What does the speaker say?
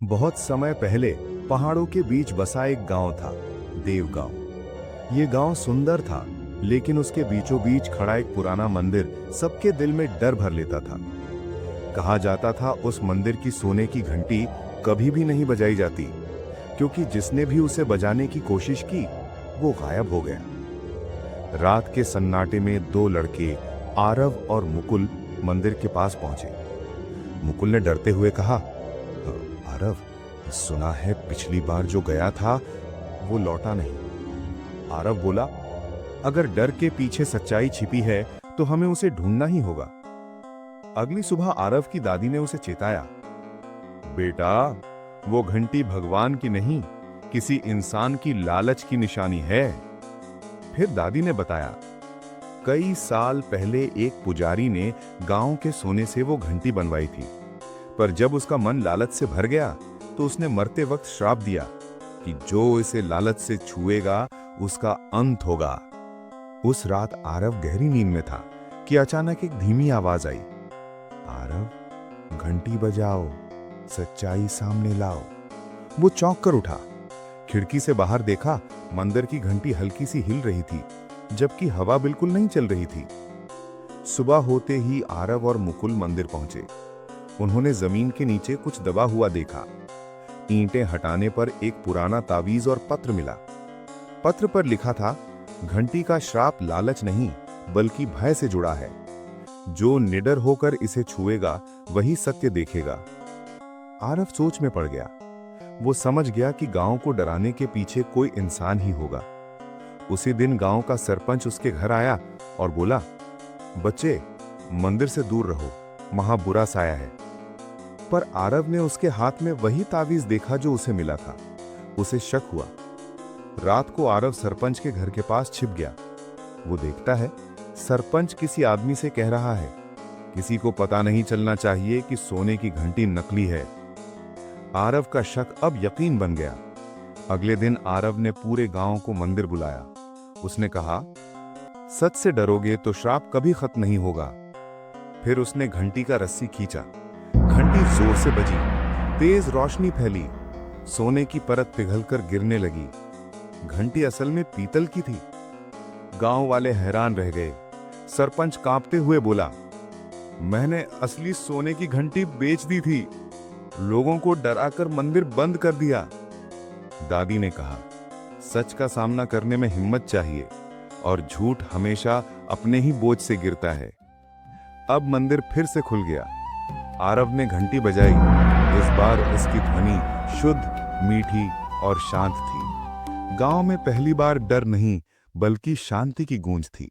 बहुत समय पहले पहाड़ों के बीच बसा एक गांव था, देव गांव। ये गांव सुंदर था, लेकिन उसके बीचों बीच खड़ा एक पुराना मंदिर सबके दिल में डर भर लेता था। कहा जाता था उस मंदिर की सोने की घंटी कभी भी नहीं बजाई जाती, क्योंकि जिसने भी उसे बजाने की कोशिश की वो गायब हो गया। रात के सन्नाटे में दो लड़के आरव और मुकुल मंदिर के पास पहुंचे। मुकुल ने डरते हुए कहा, आरव, सुना है पिछली बार जो गया था वो लौटा नहीं। आरव बोला, अगर डर के पीछे सच्चाई छिपी है तो हमें उसे ढूंढना ही होगा। अगली सुबह आरव की दादी ने उसे चेताया, बेटा, वो घंटी भगवान की नहीं, किसी इंसान की लालच की निशानी है। फिर दादी ने बताया, कई साल पहले एक पुजारी ने गांव के सोने से वो घंटी बनवाई थी, पर जब उसका मन लालच से भर गया तो उसने मरते वक्त श्राप दिया कि जो इसे लालच से छुएगा उसका अंत होगा। उस रात आरव गहरी नींद में था कि अचानक एक धीमी आवाज आई, आरव, घंटी बजाओ, सच्चाई सामने लाओ। वो चौंक कर उठा। खिड़की से बाहर देखा, मंदिर की घंटी हल्की सी हिल रही थी, जबकि हवा बिल्कुल नहीं चल रही थी। सुबह होते ही आरव और मुकुल मंदिर पहुंचे। उन्होंने जमीन के नीचे कुछ दबा हुआ देखा। ईंटें हटाने पर एक पुराना तावीज और पत्र मिला। पत्र पर लिखा था, घंटी का श्राप लालच नहीं बल्कि भय से जुड़ा है। जो निडर होकर इसे छुएगा वही सत्य देखेगा। आरव सोच में पड़ गया। वो समझ गया कि गांव को डराने के पीछे कोई इंसान ही होगा। उसी दिन गांव का सरपंच उसके घर आया और बोला, बच्चे, मंदिर से दूर रहो, वहां बुरा साया है। पर आरव ने उसके हाथ में वही तावीज देखा जो उसे मिला था। उसे शक हुआ। रात को आरव सरपंच के घर के पास छिप गया। वो देखता है सरपंच किसी आदमी से कह रहा है, किसी को पता नहीं चलना चाहिए कि सोने की घंटी नकली है। आरव का शक अब यकीन बन गया। अगले दिन आरव ने पूरे गांव को मंदिर बुलाया। उसने कहा, सच से डरोगे तो श्राप कभी खत्म नहीं होगा। फिर उसने घंटी का रस्सी खींचा। घंटी जोर से बजी, तेज रोशनी फैली, सोने की परत पिघलकर गिरने लगी। घंटी असल में पीतल की थी। गांव वाले हैरान रह गए। सरपंच कांपते हुए बोला, मैंने असली सोने की घंटी बेच दी थी, लोगों को डराकर मंदिर बंद कर दिया। दादी ने कहा, सच का सामना करने में हिम्मत चाहिए और झूठ हमेशा अपने ही बोझ से गिरता है। अब मंदिर फिर से खुल गया। आरव ने घंटी बजाई। इस बार उसकी ध्वनि शुद्ध, मीठी और शांत थी। गांव में पहली बार डर नहीं बल्कि शांति की गूंज थी।